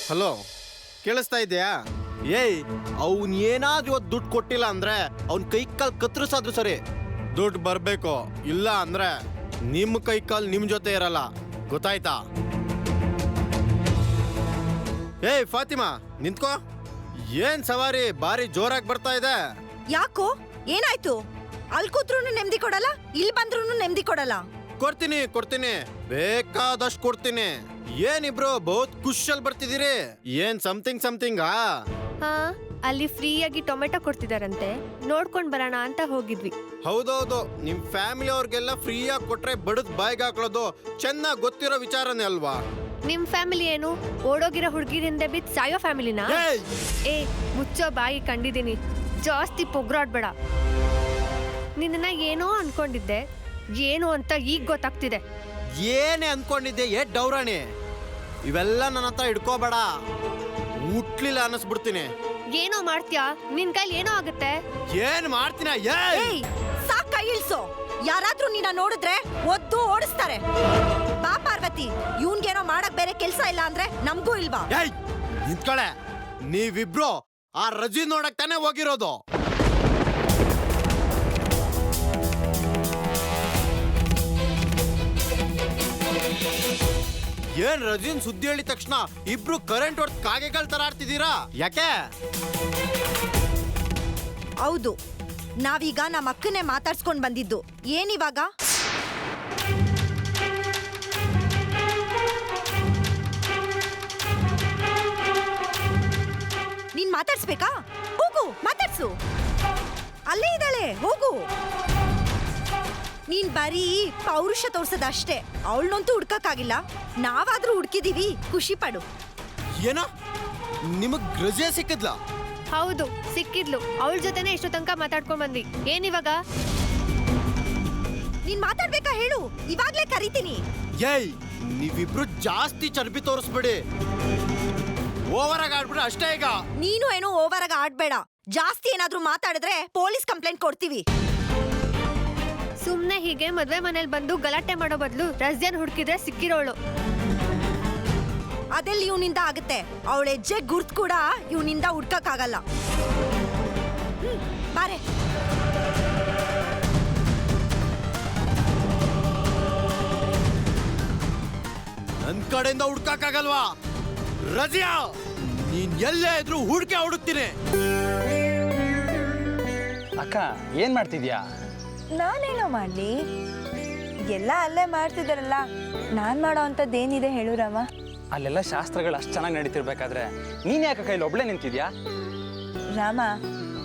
Hello, ಕೇಳಿಸ್ತಾ ಇದೆಯಾ? ಏಯ್, ಅವ್ನು ಏನಾದ್ರೂ ಇವತ್ತು ದುಡ್ಡು ಕೊಟ್ಟಿಲ್ಲ ಅಂದ್ರೆ ಅವ್ನ ಕೈ ಕಾಲು ಕತ್ತರಿಸಾದ್ರು ಸರಿ, ದುಡ್ಡು ಬರ್ಬೇಕು. ಇಲ್ಲ ಅಂದ್ರೆ ನಿಮ್ಮ ಕೈ ಕಾಲು ನಿಮ್ ಜೊತೆ ಇರಲ್ಲ, ಗೊತ್ತಾಯ್ತಾ? ಏಯ್ ಫಾತಿಮಾ, ನಿಂತ್ಕೋ. ಏನ್ ಸವಾರಿ ಬಾರಿ ಜೋರಾಗಿ ಬರ್ತಾ ಇದೆ? ಯಾಕೋ, ಏನಾಯ್ತು? ಅಲ್ಲಿ ಕೂತ್ರು ನೆಮ್ಮದಿ ಕೊಡಲ್ಲ, ಇಲ್ಲಿ ಬಂದ್ರು ನೆಮ್ಮದಿ ಕೊಡಲ್ಲ. ಕೊಡ್ತೀನಿ, ಬೇಕಾದಷ್ಟು ಕೊಡ್ತೀನಿ. ಏನಿಬ್ರು ಬಹುತ್ ಖುಷಿಯಲ್ಲಿ ಬರ್ತಿದ್ದೀರಿ. ಏನ್ ಸಮಥಿಂಗಾ? ಹಾ, ಅಲ್ಲಿ ಫ್ರೀಯಾಗಿ ಟೊಮೆಟೊ ಕೊಡ್ತಿದಾರಂತೆ, ನೋಡ್ಕೊಂಡ್ ಬರೋಣ ಅಂತ ಹೋಗಿದ್ವಿ. ಹೌದೌದು, ನಿಮ್ ಫ್ಯಾಮಿಲಿ ಅವ್ರಿಗೆಲ್ಲ ಫ್ರೀಯಾಗಿ ಕೊಟ್ರೆ ಬಡದ್ ಬಾಯ್ಗೆ ಹಾಕೊಳ್ಳೋದು ಚೆನ್ನಾಗಿ ಗೊತ್ತಿರೋ ವಿಚಾರನೇ ಅಲ್ವಾ? ನಿಮ್ ಫ್ಯಾಮಿಲಿ ಏನು, ಓಡೋಗಿರೋ ಹುಡುಗಿರಿಂದ ಬಿದ್ದು ಸಾಯೋ ಫ್ಯಾಮಿಲಿನಾ? ಏ ಮುಚ್ಚೋ ಬಾಯಿ, ಕಂಡಿದ್ದೀನಿ. ಜಾಸ್ತಿ ಪೊಗ್ರಾಡ್ಬೇಡ. ನಿನ್ನ ಏನೋ ಅನ್ಕೊಂಡಿದ್ದೆ, ಏನು ಅಂತ ಈಗ ಗೊತ್ತಾಗ್ತಿದೆ. ಏನೇ ಅನ್ಕೊಂಡಿದ್ದೆ? ಡೌರಾಣಿ, ಇವೆಲ್ಲ ನನ್ನ ಹತ್ರ ಇಡ್ಕೋಬೇಡ, ಮುಟ್ಲಿಲ್ಲ ಅನ್ನಿಸ್ಬಿಡ್ತೀನಿ. ಏನೋ ಮಾಡ್ತೀಯಾ? ನಿನ್ ಕೈಲಿ ಏನೋ ಆಗುತ್ತೆ. ಏನ್ ಮಾಡ್ತೀನ? ಏಯ್, ಸಾಕ್, ಕೈ ಇಳ್ಸೋ. ಯಾರಾದ್ರೂ ನಿನ್ನ ನೋಡಿದ್ರೆ ಒದ್ದು ಓಡಿಸ್ತಾರೆ. ಬಾ ಪಾರ್ವತಿ, ಇವ್ನ್ಗೇನೋ ಮಾಡಕ್ ಬೇರೆ ಕೆಲ್ಸ ಇಲ್ಲ ಅಂದ್ರೆ ನಮ್ಗೂ ಇಲ್ವಾ? ನಿಂತ್ಕೊಳೆ. ನೀವಿಬ್ರು ಆ ರಜಿ ನೋಡಕ್ ತಾನೇ ಹೋಗಿರೋದು. ಏನ್ ರಜಿನ್ ಸುದ್ದಿ ಹೇಳಿದ ತಕ್ಷಣ ಇಬ್ರು ಕರೆಂಟ್ ಹೊಡೆದ್ ಕಾಗೆಗಳ ತರ ಆಡ್ತಿದ್ದೀರಾ? ಯಾಕೆ? ಹೌದು, ನಾವೀಗ ನಮ್ಮ ಅಕ್ಕನೇ ಮಾತಾಡ್ಸ್ಕೊಂಡ್ ಬಂದಿದ್ದು. ಏನಿವಾಗ? ನೀನ್ ಮಾತಾಡ್ಸ್ಬೇಕಾ? ಹೋಗು, ಮಾತಾಡ್ಸು. ಅಲ್ಲೇ ಇದ್ದಾಳೆ, ಹೋಗು. ನೀನ್ ಬರೀ ಪೌರುಷ ತೋರ್ಸದಷ್ಟೇ. ಅವಳನ್ನಂತೂ ಹುಡ್ಕಕ್ಕಾಗಿಲ್ಲ, ನಾವಾದ್ರೂ ಹುಡ್ಕಿದೀವಿ, ಖುಷಿ ಪಡು. ಏನ ನಿಮಗ್ ರಜೆ ಸಿಕ್ಕಿದ್ಲ? ಹೌದು, ಸಿಕ್ಕಿದ್ಲು. ಅವಳ ಜೊತೆನೆ ಇಷ್ಟು ತನಕ ಮಾತಾಡ್ಕೊಂಡ್ ಬಂದ್ವಿ. ಏನಿವಾಗ? ನೀನ್ ಮಾತಾಡ್ಬೇಕಾ ಹೇಳು, ಇವಾಗ್ಲೇ ಕರಿತೀನಿ. ಏಯ್, ನೀವಿಬ್ರು ಜಾಸ್ತಿ ಚರ್ಬಿ ತೋರಿಸ್ಬೇಡಿ, ಓವರ್ ಆಗಿ ಆಡ್ಬಿಡ್ರಿ ಅಷ್ಟೇ. ಈಗ ನೀನು ಏನೋ ಓವರ್ ಆಗಿ ಆಡ್ಬೇಡ. ಜಾಸ್ತಿ ಏನಾದ್ರೂ ಮಾತಾಡಿದ್ರೆ ಪೊಲೀಸ್ ಕಂಪ್ಲೇಂಟ್ ಕೊಡ್ತೀವಿ. ಸುಮ್ನೆ ಹೀಗೆ ಮದ್ವೆ ಮನೇಲಿ ಬಂದು ಗಲಾಟೆ ಮಾಡೋ ಬದಲು ರಜ್ಯನ್ ಹುಡುಕಿದ್ರೆ ಸಿಕ್ಕಿರೋಳು. ಅದೆಲ್ಲಿ ಇವನಿಂದ ಆಗುತ್ತೆ? ಅವಳ ಹೆಜ್ಜೆ ಗುರ್ತ್ ಕೂಡ ಇವನಿಂದ ಹುಡ್ಕಕ್ಕಾಗಲ್ಲ. ಬಾರೆ. ನನ್ ಕಡೆಯಿಂದ ಹುಡ್ಕಕ್ಕಾಗಲ್ವಾ? ರಜಿಯಾ, ನೀನ್ ಎಲ್ಲೇ ಇದ್ರು ಹುಡ್ಕೆ ಹುಡುಕ್ತೀನಿ. ಅಕ್ಕ, ಏನ್ ಮಾಡ್ತಿದ್ಯಾ? ನಾನೇನೋ ಮಾಡ್ಲಿ, ಎಲ್ಲ ಅಲ್ಲೇ ಮಾಡ್ತಿದ್ದಾರಲ್ಲ, ನಾನ್ ಮಾಡೋ ಅಂಥದ್ದೇನಿದೆ ಹೇಳು ರಾಮ? ಅಲ್ಲೆಲ್ಲ ಶಾಸ್ತ್ರಗಳು ಅಷ್ಟು ಚೆನ್ನಾಗಿ ನಡೀತಿರ್ಬೇಕಾದ್ರೆ ನೀನ್ ಯಾಕೆ ಕೈಲಿ ಒಬ್ಳೆ ನಿಂತಿದ್ಯಾ? ರಾಮ,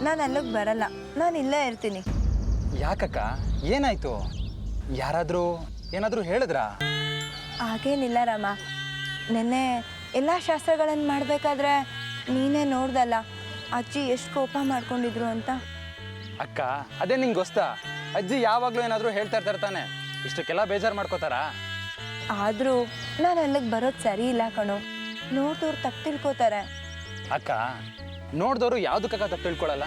ನಾನು ಅಲ್ಲಿಗೆ ಬರಲ್ಲ, ನಾನು ಇಲ್ಲೇ ಇರ್ತೀನಿ. ಯಾಕಕ್ಕ, ಏನಾಯ್ತು? ಯಾರಾದ್ರೂ ಏನಾದ್ರೂ ಹೇಳಿದ್ರಾ? ಹಾಗೇನಿಲ್ಲ ರಾಮ, ನೆನ್ನೆ ಎಲ್ಲ ಶಾಸ್ತ್ರಗಳನ್ನು ಮಾಡಬೇಕಾದ್ರೆ ನೀನೇ ನೋಡ್ದಲ್ಲ ಅಜ್ಜಿ ಎಷ್ಟು ಕೋಪ ಮಾಡ್ಕೊಂಡಿದ್ರು ಅಂತ. ಅಕ್ಕ, ಅದೇ ನಿಂಗೆ ಗೊತ್ತಾ, ಅಜ್ಜಿ ಯಾವಾಗ್ಲೂ ಏನಾದ್ರೂ ಹೇಳ್ತಾ ಇರ್ತಾರೆ ತಾನೆ, ಇಷ್ಟಕ್ಕೆಲ್ಲ ಬೇಜಾರು ಮಾಡ್ಕೋತಾರಾ? ಆದರೂ ನಾನು ಅಲ್ಲಿಗೆ ಬರೋದು ಸರಿ ಇಲ್ಲ ಕಣೋ, ನೋಡ್ದವ್ರು ತಪ್ಪು ತಿಳ್ಕೊತಾರೆ. ಅಕ್ಕ, ನೋಡ್ದವ್ರು ಯಾವುದಕ್ಕ ತಪ್ಪು ತಿಳ್ಕೊಳ್ಳಲ್ಲ.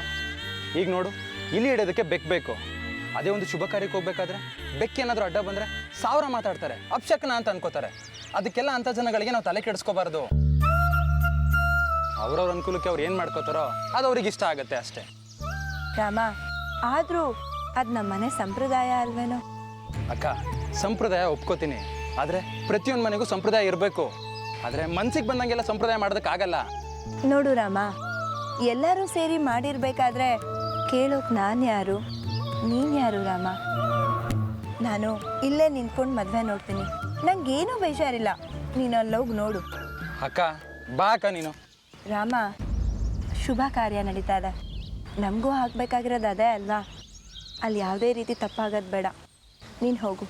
ಈಗ ನೋಡು, ಇಲ್ಲಿ ಹಿಡಿಯೋದಕ್ಕೆ ಬೇಕು. ಅದೇ ಒಂದು ಶುಭ ಕಾರ್ಯಕ್ಕೆ ಹೋಗ್ಬೇಕಾದ್ರೆ ಬೆಕ್ಕೇನಾದ್ರೂ ಅಡ್ಡ ಬಂದ್ರೆ 1000 ಮಾತಾಡ್ತಾರೆ, ಅಪಶಕನ ಅಂತ ಅನ್ಕೋತಾರೆ. ಅದಕ್ಕೆಲ್ಲ ಅಂಥ ಜನಗಳಿಗೆ ನಾವು ತಲೆ ಕೆಡಿಸ್ಕೋಬಾರ್ದು. ಅವ್ರವ್ರ ಅನುಕೂಲಕ್ಕೆ ಅವ್ರು ಏನು ಮಾಡ್ಕೋತಾರೋ ಅದು ಅವ್ರಿಗೆ ಇಷ್ಟ ಆಗುತ್ತೆ ಅಷ್ಟೇ. ರಾಮ, ಆದರೂ ಅದು ನಮ್ಮ ಮನೆ ಸಂಪ್ರದಾಯ ಅಲ್ವೇನೋ? ಅಕ್ಕ, ಸಂಪ್ರದಾಯ ಒಪ್ಕೋತೀನಿ, ಆದರೆ ಪ್ರತಿಯೊಂದು ಮನೆಗೂ ಸಂಪ್ರದಾಯ ಇರಬೇಕು. ಆದರೆ ಮನ್ಸಿಗೆ ಬಂದಂಗೆಲ್ಲ ಸಂಪ್ರದಾಯ ಮಾಡೋದಕ್ಕಾಗಲ್ಲ. ನೋಡು ರಾಮ, ಎಲ್ಲರೂ ಸೇರಿ ಮಾಡಿರ್ಬೇಕಾದ್ರೆ ಕೇಳೋಕ್ ನಾನು ಯಾರು, ನೀನು ಯಾರು ರಾಮ? ನಾನು ಇಲ್ಲೇ ನಿಂತ್ಕೊಂಡು ಮದುವೆ ನೋಡ್ತೀನಿ, ನಂಗೇನೂ ಬೇಜಾರಿಲ್ಲ, ನೀನು ಅಲ್ಲೋಗಿ ನೋಡು. ಅಕ್ಕ, ಬಾ ಅಕ್ಕ ನೀನು. ರಾಮ, ಶುಭ ಕಾರ್ಯ ನಡೀತಾ ಇದೆ, ನಮಗೂ ಆಗಬೇಕಾಗಿರೋದು ಅದೇ ಅಲ್ವಾ? ಅಲ್ಲಿ ಯಾವುದೇ ರೀತಿ ತಪ್ಪಾಗೋದು ಬೇಡ, ನೀನು ಹೋಗು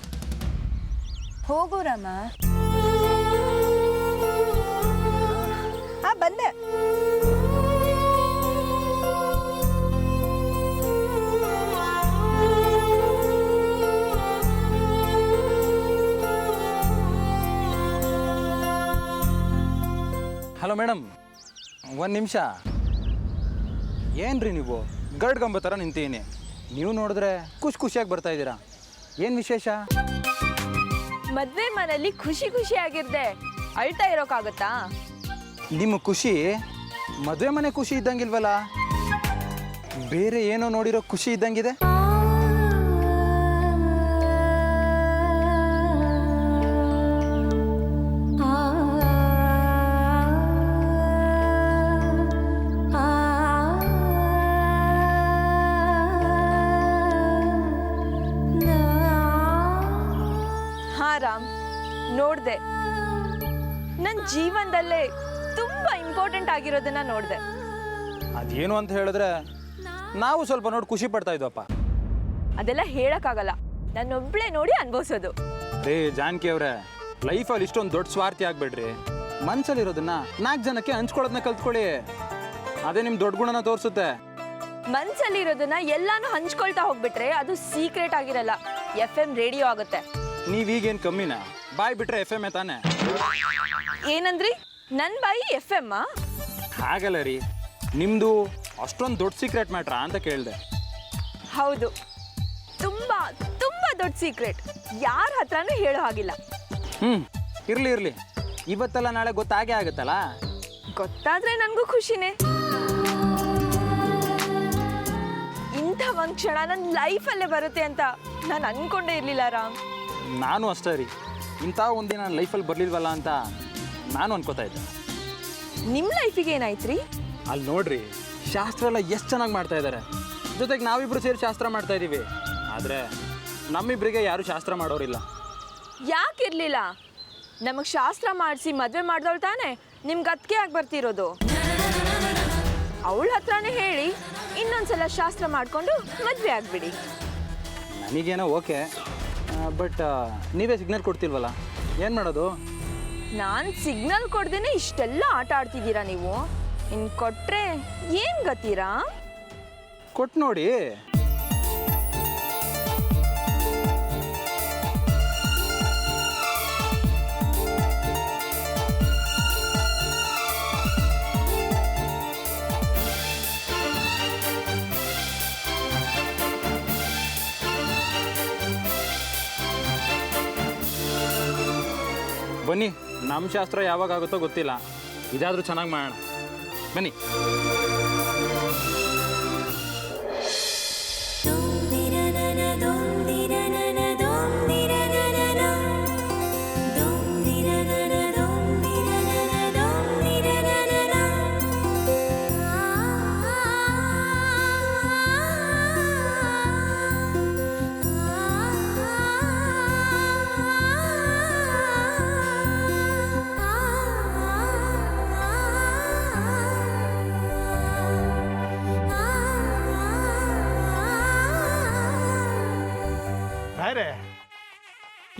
ಹೋಗು ರಾಮ. ಬಂದೆ. ಹಲೋ ಮೇಡಮ್, ಒಂದು ನಿಮಿಷ. ಏನ್ರಿ ನೀವು ಗರ್ಡ್ಗಂಬ ಥರ ನಿಂತೀನಿ? ನೀವು ನೋಡಿದ್ರೆ ಖುಷಿಯಾಗಿ ಬರ್ತಾ ಇದ್ದೀರಾ, ಏನು ವಿಶೇಷ? ಮದ್ವೆ ಮನೇಲಿ ಖುಷಿಯಾಗಿರ್ದೆ ಅಳ್ತಾ ಇರೋಕ್ಕಾಗತ್ತಾ? ನಿಮ್ಮ ಖುಷಿ ಮದುವೆ ಮನೆ ಖುಷಿ ಇದ್ದಂಗಿಲ್ವಲ್ಲ, ಬೇರೆ ಏನೋ ನೋಡಿರೋ ಖುಷಿ ಇದ್ದಂಗಿದೆ. ಹಾ ರಾಮ್, ನೋಡ್ದೆ. ನನ್ನ ಜೀವನದಲ್ಲೇ ತುಂಬಾ ಇಂಪಾರ್ಟೆಂಟ್ ಆಗಿರೋದನ್ನ ನೋಡ್ದೆ. ಅದೇನು ಅಂತ ಹೇಳಿದ್ರೆ ನಾವು ಸ್ವಲ್ಪ ನೋಡಿ ಖುಷಿ ಪಡ್ತಾ ಇದ್ವಪ್ಪ. ಅದೆಲ್ಲ ಹೇಳಕ್ಕಾಗಲ್ಲ, ನನ್ನೊಬ್ಳೆ ನೋಡಿ ಅನ್ಭವಿಸೋದು. ರೇ ಜಾನಕಿ ಅವರೇ, ಲೈಫಲ್ಲಿ ಇಷ್ಟೊಂದು ದೊಡ್ಡ ಸ್ವಾರ್ಥಿ ಆಗ್ಬೇಡ್ರಿ. ಮನ್ಸಲ್ಲಿರೋದನ್ನ 4 ಜನಕ್ಕೆ ಹಂಚ್ಕೊಳ್ಳೋದನ್ನ ಕಲ್ತ್ಕೊಳ್ಳಿ. ಅದೇ ನಿಮ್ಮ ದೊಡ್ಡ ಗುಣನ ತೋರಿಸುತ್ತೆ. ಮನ್ಸಲ್ಲಿರೋದನ್ನ ಎಲ್ಲಾನು ಹಂಚ್ಕೊಳ್ತಾ ಹೋಗ್ಬಿಟ್ರೆ ಅದು ಸೀಕ್ರೆಟ್ ಆಗಿರಲ್ಲ, FM ರೇಡಿಯೋ ಆಗುತ್ತೆ. ನೀವೀಗೇನು ಕಮ್ಮಿನಾ? ಬಾಯ್ ಬಿಟ್ರೆ FM ತಾನೆ. ಏನಂದ್ರಿ? ನನ್ನ ಬಾಯಿ FM? ಹಾಗಲ್ಲ ರೀ, ನಿಮ್ಮದು ಅಷ್ಟೊಂದು ದೊಡ್ಡ ಸೀಕ್ರೆಟ್ ಮ್ಯಾಟ್ರಾ ಅಂತ ಕೇಳಿದೆ. ಹೌದು, ತುಂಬಾ ತುಂಬಾ ದೊಡ್ಡ ಸೀಕ್ರೆಟ್. ಯಾರ ಹತ್ರನೂ ಹೇಳೋ ಹಾಗಿಲ್ಲ. ಇರ್ಲಿ, ಇವತ್ತಲ್ಲ ನಾಳೆ ಗೊತ್ತಾಗೇ ಆಗುತ್ತಲ್ಲ. ಗೊತ್ತಾದ್ರೆ ನನಗೂ ಖುಷಿನೇ. ಇಂಥ ಒಂದು ಕ್ಷಣ ನನ್ನ ಲೈಫಲ್ಲೇ ಬರುತ್ತೆ ಅಂತ ನಾನು ಅನ್ಕೊಂಡೇ ಇರಲಿಲ್ಲ ರಾಮ್. ನಾನು ಅಷ್ಟೇ ರೀ, ಇಂಥ ಒಂದಿನ ನನ್ನ ಲೈಫಲ್ಲಿ ಬರಲಿಲ್ವಲ್ಲ ಅಂತ ನಾನು ಅನ್ಕೋತಾ ಇದ್ದೆ. ನಿಮ್ಮ ಲೈಫಿಗೆ ಏನಾಯ್ತ್ರಿ? ಅಲ್ಲಿ ನೋಡ್ರಿ, ಶಾಸ್ತ್ರ ಎಲ್ಲ ಎಷ್ಟು ಚೆನ್ನಾಗಿ ಮಾಡ್ತಾ ಇದ್ದಾರೆ. ಜೊತೆಗೆ ನಾವಿಬ್ರು ಸೇರಿ ಶಾಸ್ತ್ರ ಮಾಡ್ತಾ ಇದ್ದೀವಿ. ಆದರೆ ನಮ್ಮಿಬ್ಬರಿಗೆ ಯಾರು ಶಾಸ್ತ್ರ ಮಾಡೋರಿಲ್ಲ. ಯಾಕಿರ್ಲಿಲ್ಲ? ನಮಗೆ ಶಾಸ್ತ್ರ ಮಾಡಿಸಿ ಮದುವೆ ಮಾಡ್ದವಳು ತಾನೆ ನಿಮ್ಗೆ ಅತ್ತಿಗೆ ಆಗಿ ಬರ್ತಿರೋದು. ಅವಳ ಹತ್ರನೇ ಹೇಳಿ ಇನ್ನೊಂದ್ಸಲ ಶಾಸ್ತ್ರ ಮಾಡಿಕೊಂಡು ಮದುವೆ ಆಗ್ಬಿಡಿ. ನನಗೇನೋ ಓಕೆ, ಬಟ್ ನೀವೇ ಸಿಗ್ನಲ್ ಕೊಡ್ತಿಲ್ವಲ್ಲ, ಏನು ಮಾಡೋದು? ನಾನು ಸಿಗ್ನಲ್ ಕೊಡ್ದೇನೆ ಇಷ್ಟೆಲ್ಲ ಆಟ ಆಡ್ತಿದ್ದೀರಾ ನೀವು. ಇನ್ನು ಕೊಟ್ರೆ ಏನು ಗತೀರಾ? ಕೊಟ್ಟು ನೋಡಿ. ಬನ್ನಿ, ನಮ್ಮ ಶಾಸ್ತ್ರ ಯಾವಾಗ ಆಗುತ್ತೋ ಗೊತ್ತಿಲ್ಲ, ಇದಾದರೂ ಚೆನ್ನಾಗಿ ಮಾಡೋಣ. ಬನ್ನಿ.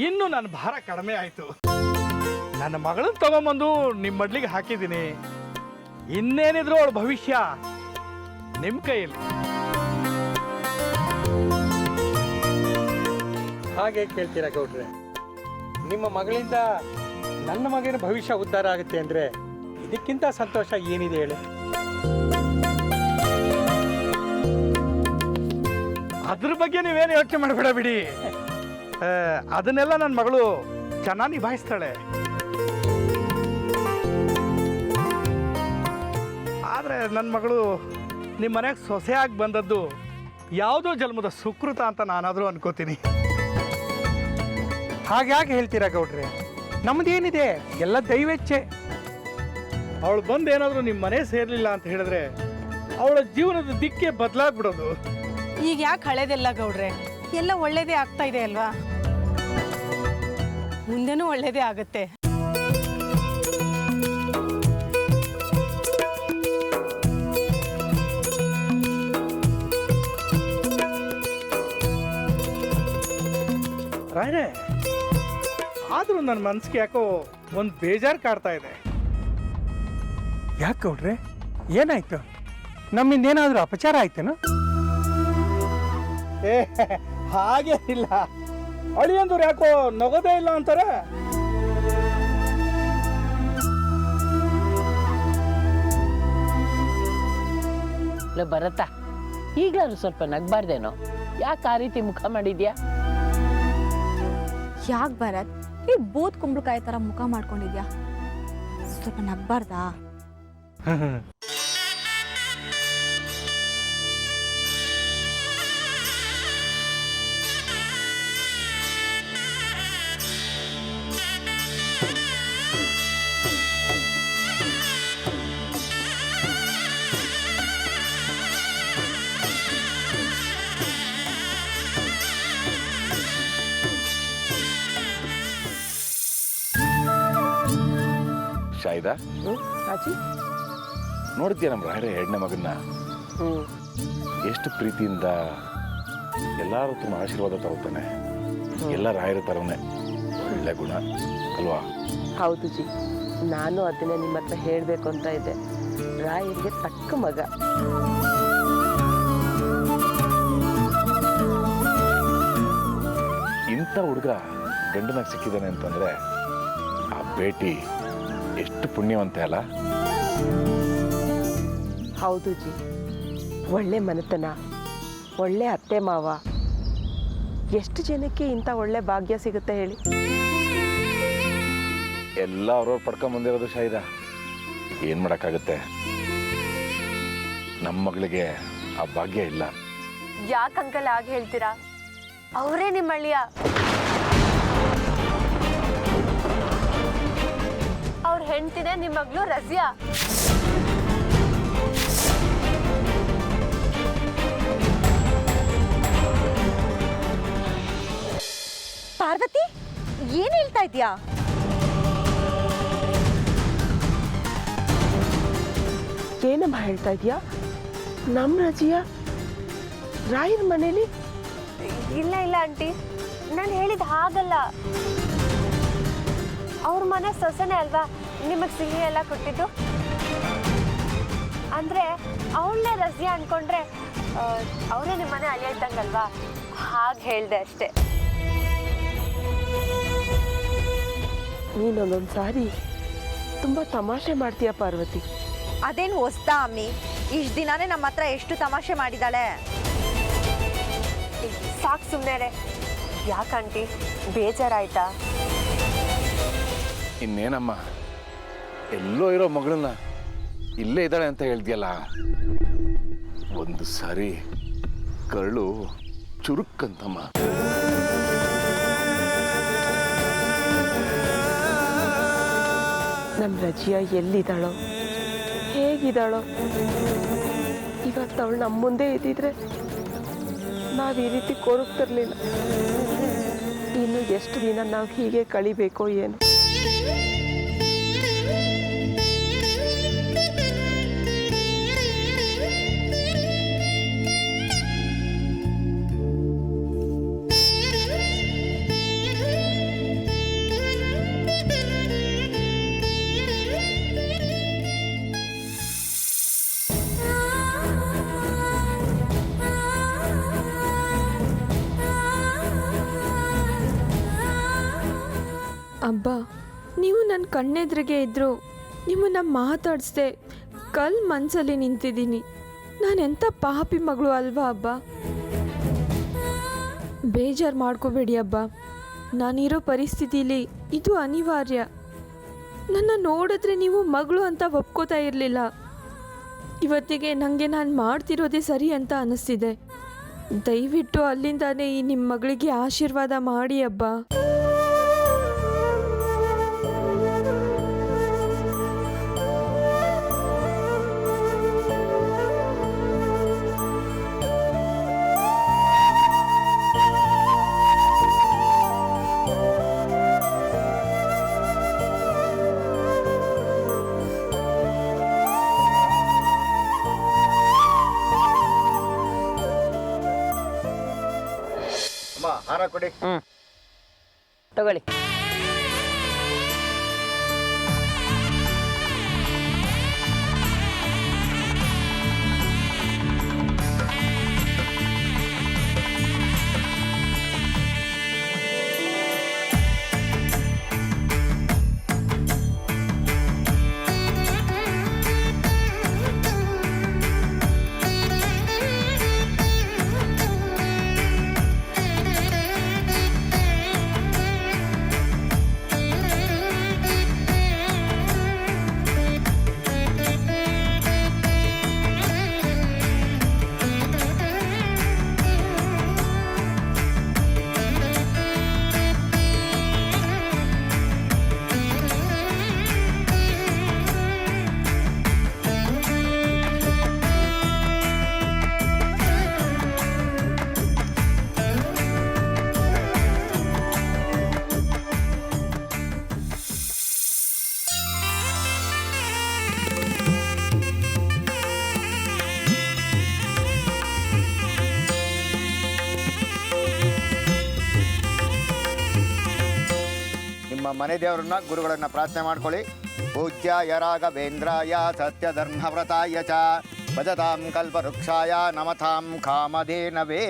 ಇನ್ನು ನನ್ನ ಭಾರ ಕಡಿಮೆ ಆಯ್ತು. ನನ್ನ ಮಗಳನ್ನ ತಗೊಂಬಂದು ನಿಮ್ಮ ಮಡ್ಲಿಗೆ ಹಾಕಿದ್ದೀನಿ. ಇನ್ನೇನಿದ್ರು ಅವಳ ಭವಿಷ್ಯ ನಿಮ್ಮ ಕೈಯಲ್ಲಿ. ಹಾಗೆ ಕೇಳ್ತೀರಾ ಗೌಡ್ರೆ? ನಿಮ್ಮ ಮಗಳಿಂದ ನನ್ನ ಮಗನ ಭವಿಷ್ಯ ಉದ್ಧಾರ ಆಗುತ್ತೆ ಅಂದ್ರೆ ಇದಕ್ಕಿಂತ ಸಂತೋಷ ಏನಿದೆ ಹೇಳಿ? ಅದ್ರ ಬಗ್ಗೆ ನೀವೇನು ಯೋಚನೆ ಮಾಡಬೇಡ ಬಿಡಿ. ಅದನ್ನೆಲ್ಲ ನನ್ನ ಮಗಳು ಚೆನ್ನಾಗಿ ನಿಭಾಯಿಸ್ತಾಳೆ. ಆದರೆ ನನ್ನ ಮಗಳು ನಿಮ್ಮ ಮನೆಗೆ ಸೊಸೆಯಾಗಿ ಬಂದದ್ದು ಯಾವುದೋ ಜನ್ಮದ ಸುಕೃತ ಅಂತ ನಾನಾದರೂ ಅನ್ಕೋತೀನಿ. ಹಾಗ್ಯಾಕೆ ಹೇಳ್ತೀರಾ ಗೌಡ್ರೆ? ನಮ್ದೇನಿದೆ ಎಲ್ಲ ದೈವೇಚ್ಛೆ. ಅವಳು ಬಂದು ಏನಾದರೂ ನಿಮ್ಮ ಮನೆ ಸೇರಲಿಲ್ಲ ಅಂತ ಹೇಳಿದ್ರೆ ಅವಳ ಜೀವನದ ದಿಕ್ಕೆ ಬದಲಾಗ್ಬಿಡೋದು. ಈಗ ಯಾಕೆ ಹಳೇದೆಲ್ಲ ಗೌಡ್ರೆ? ಎಲ್ಲ ಒಳ್ಳೇದೇ ಆಗ್ತಾ ಇದೆ ಅಲ್ವಾ? ಮುಂದೆನೂ ಒಳ್ಳೇದೇ ಆಗುತ್ತೆ. ರಾಯರೇ, ಆದರೂ ನನ್ನ ಮನಸ್ಸಿಗೆ ಯಾಕೋ ಒಂದು ಬೇಜಾರು ಕಾಡ್ತಾ ಇದೆ. ಯಾಕೆ ಗೌಡ್ರೆ, ಏನಾಯ್ತು? ನಮ್ಮಿಂದ ಏನಾದರೂ ಅಪಚಾರ ಆಯ್ತೇನೋ? ಏ, ಹಾಗೆ ಇಲ್ಲ. ಅಳಿಯಂದ್ರು ಯಾಕೋ ನಗೋದೇ ಇಲ್ಲ ಅಂತಾರೆ. ಭರತ, ಈಗಲಾದ್ರೂ ಸ್ವಲ್ಪ ನಗ್ಬಾರ್ದೇನೋ? ಯಾಕೆ ಆ ರೀತಿ ಮುಖ ಮಾಡಿದ್ಯಾ? ಯಾಕೆ ಭರತ್, ಈ ಬೂತ್ ಕುಂಬಳಕಾಯಿ ತರ ಮುಖ ಮಾಡ್ಕೊಂಡಿದ್ಯಾ? ಸ್ವಲ್ಪ ನಗ್ಬಾರ್ದಾ? ಶಾಯಿದಾ ಅಜ್ಜಿ. ನೋಡ್ತೀಯ ನಮ್ಮ ರಾಯರ ಎರಡನೇ ಮಗನ್ನ ಎಷ್ಟು ಪ್ರೀತಿಯಿಂದ ಎಲ್ಲರೂ ತುಂಬ ಆಶೀರ್ವಾದ ತಗೋತಾನೆ. ಎಲ್ಲ ರಾಯರ ಥರನೇ ಒಳ್ಳೆ ಗುಣ ಅಲ್ವಾ? ಹೌದು ಜಿ, ನಾನು ಅದನ್ನೇ ನಿಮ್ಮ ಹತ್ರ ಹೇಳಬೇಕು ಅಂತ ಇದ್ದೆ. ರಾಯರಿಗೆ ತಕ್ಕ ಮಗ. ಇಂಥ ಹುಡುಗ ಗಂಡನಾಗ ಸಿಕ್ಕಿದ್ದಾನೆ ಅಂತಂದ್ರೆ ಆ ಭೇಟಿ ಎಷ್ಟು ಪುಣ್ಯವಂತೆ ಅಲ್ಲ? ಹೌದು ಜಿ, ಒಳ್ಳೆ ಮನೆತನ, ಒಳ್ಳೆ ಅತ್ತೆ ಮಾವ, ಎಷ್ಟು ಜನಕ್ಕೆ ಇಂಥ ಒಳ್ಳೆ ಭಾಗ್ಯ ಸಿಗುತ್ತೆ ಹೇಳಿ. ಎಲ್ಲ ಅವ್ರವ್ರು ಪಡ್ಕೊಂಡ್ ಬಂದಿರೋದು ಶಾಯಿದ. ಏನು ಮಾಡೋಕ್ಕಾಗುತ್ತೆ? ನಮ್ಮ ಮಗಳಿಗೆ ಆ ಭಾಗ್ಯ ಇಲ್ಲ. ಯಾಕೆ ಅಂಕಲ್ ಆಗ ಹೇಳ್ತೀರಾ? ಅವರೇ ನಿಮ್ಮ ಅಳಿಯ. ಅವ್ರ ಹೆಂಡ್ತಿನೇ ನಿಮ್ಮ ಮಗಳು ರಜಿಯಾ. ಪಾರ್ವತಿ, ಏನ್ ಹೇಳ್ತಾ ಇದ್ಯಾ? ಏನಮ್ಮ ಹೇಳ್ತಾ ಇದೀಯಾ? ನಮ್ಮ ರಜಿಯಾ ರಾಯರ ಮನೇಲಿ? ಇಲ್ಲ ಇಲ್ಲ ಆಂಟಿ, ನಾನು ಹೇಳಿದ ಹಾಗಲ್ಲ. ಅವ್ರ ಮನೆ ಸೊಸೆನೇ ಅಲ್ವಾ ನಿಮಗೆ ಸಿಹಿ ಎಲ್ಲ ಕೊಟ್ಟಿದ್ದು. ಅಂದರೆ ಅವಳನ್ನೇ ರಜಿಯಾ ಅನ್ಕೊಂಡ್ರೆ ಅವರೇ ನಿಮ್ಮ ಮನೆ ಅಳಿಯ ಇದ್ದಂಗಲ್ವಾ, ಹಾಗೆ ಹೇಳಿದೆ ಅಷ್ಟೇ. ನೀನೊಂದೊಂದು ಸಾರಿ ತುಂಬ ತಮಾಷೆ ಮಾಡ್ತೀಯ ಪಾರ್ವತಿ. ಅದೇನು ಹೊಸ್ತಾ ಅಮ್ಮಿ? ಇಷ್ಟು ದಿನಾನೇ ನಮ್ಮ ಹತ್ರ ಎಷ್ಟು ತಮಾಷೆ ಮಾಡಿದಾಳೆ. ಸಾಕು ಸುಮ್ಮನೆ. ಯಾಕಂಟಿ ಬೇಜಾರಾಯ್ತಾ? ಇನ್ನೇನಮ್ಮ, ಎಲ್ಲೋ ಇರೋ ಮಗಳನ್ನ ಇಲ್ಲೇ ಇದ್ದಾಳೆ ಅಂತ ಹೇಳ್ದಿಯಲ್ಲ, ಒಂದು ಸಾರಿ ಕರಳು ಚುರುಕ್ಕಂತಮ್ಮ. ನಮ್ಮ ರಜಿಯಾ ಎಲ್ಲಿದ್ದಾಳೋ, ಹೇಗಿದ್ದಾಳೋ? ಇವತ್ತು ಅವಳು ನಮ್ಮ ಮುಂದೆ ಇದ್ದಿದ್ರೆ ನಾವು ಈ ರೀತಿ ಕೊರಗ್ತಿರ್ಲಿಲ್ಲ. ಇನ್ನು ಎಷ್ಟು ದಿನ ನಾವು ಹೀಗೆ ಕಳಿಬೇಕೋ ಏನು. ಅಬ್ಬಾ, ನೀವು ನನ್ನ ಕಣ್ಣೆದ್ರಿಗೆ ಇದ್ದರು ನಿಮ್ಮನ್ನ ಮಾತಾಡಿಸ್ದೆ ಕಲ್ ಮನಸ್ಸಲ್ಲಿ ನಿಂತಿದ್ದೀನಿ. ನಾನೆಂಥ ಪಾಪಿ ಮಗಳು ಅಲ್ವಾ ಅಬ್ಬ? ಬೇಜಾರು ಮಾಡ್ಕೋಬೇಡಿ ಅಬ್ಬ, ನಾನಿರೋ ಪರಿಸ್ಥಿತಿಲಿ ಇದು ಅನಿವಾರ್ಯ. ನನ್ನ ನೋಡಿದ್ರೆ ನೀವು ಮಗಳು ಅಂತ ಒಪ್ಕೋತಾ ಇರಲಿಲ್ಲ. ಇವತ್ತಿಗೆ ನನಗೆ ನಾನು ಮಾಡ್ತಿರೋದೇ ಸರಿ ಅಂತ ಅನ್ನಿಸ್ತಿದೆ. ದಯವಿಟ್ಟು ಅಲ್ಲಿಂದಾನೇ ಈ ನಿಮ್ಮ ಮಗಳಿಗೆ ಆಶೀರ್ವಾದ ಮಾಡಿ ಅಬ್ಬ. ಹಾರ ಕೊಡಿ. ತಗೊಳ್ಳಿ. ನಿಮ್ಮ ಮನೆ ದೇವರನ್ನ ಗುರುಗಳನ್ನ ಪ್ರಾರ್ಥನೆ ಮಾಡ್ಕೊಳ್ಳಿ. ಪೂಜ್ಯಾಯ ರಾಘವೇಂದ್ರಾಯ ಸತ್ಯಧರ್ಮವ್ರತಾಯ ಚ ಭಜತಾಂ ಕಲ್ಪವೃಕ್ಷಾಯ ನಮತಾಂ ಕಾಮಧೇನವೇ.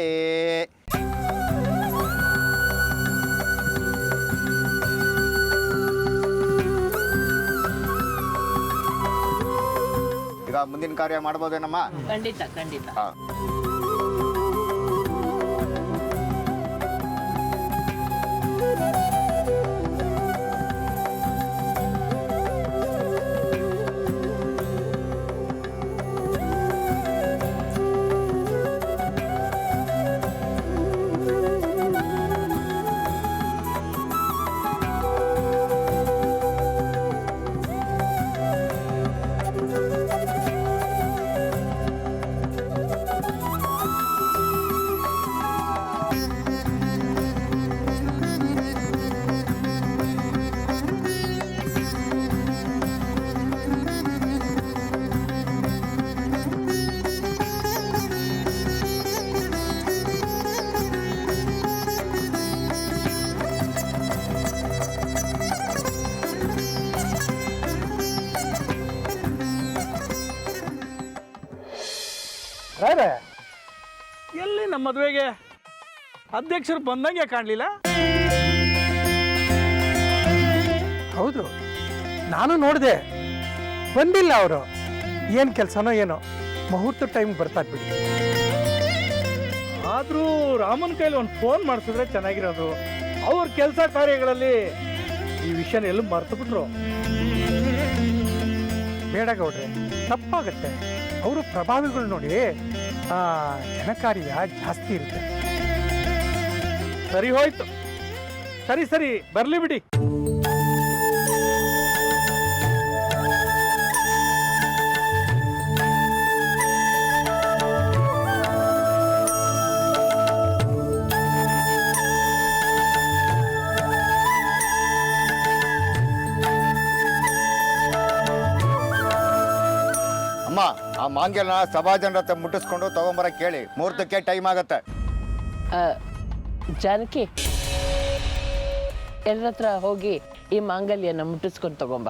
ಈಗ ಮುಂದಿನ ಕಾರ್ಯ ಮಾಡ್ಬೋದೇನಮ್ಮ? ಖಂಡಿತ ಖಂಡಿತ. ರಾಯ್ರೆ, ಎಲ್ಲಿ ನಮ್ಮ ಮದುವೆಗೆ ಅಧ್ಯಕ್ಷರು ಬಂದಂಗೆ ಕಾಣಲಿಲ್ಲ. ಹೌದು, ನಾನು ನೋಡಿದೆ, ಬಂದಿಲ್ಲ ಅವರು. ಏನು ಕೆಲಸನೋ ಏನೋ, ಮುಹೂರ್ತ ಟೈಮ್ ಬರ್ತಾ ಬಿಡಿ. ಆದರೂ ರಾಮನ ಕೈಲಿ ಒಂದು ಫೋನ್ ಮಾಡಿಸಿದ್ರೆ ಚೆನ್ನಾಗಿರೋದು. ಅವ್ರ ಕೆಲಸ ಕಾರ್ಯಗಳಲ್ಲಿ ಈ ವಿಷಯನ ಎಲ್ಲೂ ಮರ್ತು ಬಿಟ್ರು. ಬೇಡ ಗೌಡ್ರೆ, ತಪ್ಪಾಗತ್ತೆ. ಅವರು ಪ್ರಭಾವಿಗಳು ನೋಡಿ ಜನಕಾರ್ಯ ಜಾಸ್ತಿ ಇರುತ್ತೆ. ಸರಿ ಹೋಯ್ತು, ಸರಿ ಸರಿ ಬರ್ಲಿ ಬಿಡಿ. ಅಮ್ಮ, ಆ ಮಾಂಗ್ಯನ ಸಭಾ ಜನರ ಹತ್ರ ಮುಟ್ಟಿಸ್ಕೊಂಡು ತಗೊಂಬರಕ್ಕೆ ಕೇಳಿ. ಮುಹೂರ್ತಕ್ಕೆ ಟೈಮ್ ಆಗತ್ತೆ. ಜಾನಕಿ, ಎಲ್ಲರ ಹತ್ರ ಹೋಗಿ ಈ ಮಾಂಗಲ್ಯನ ಮುಟ್ಟಿಸ್ಕೊಂಡು ತಗೊಂಬ.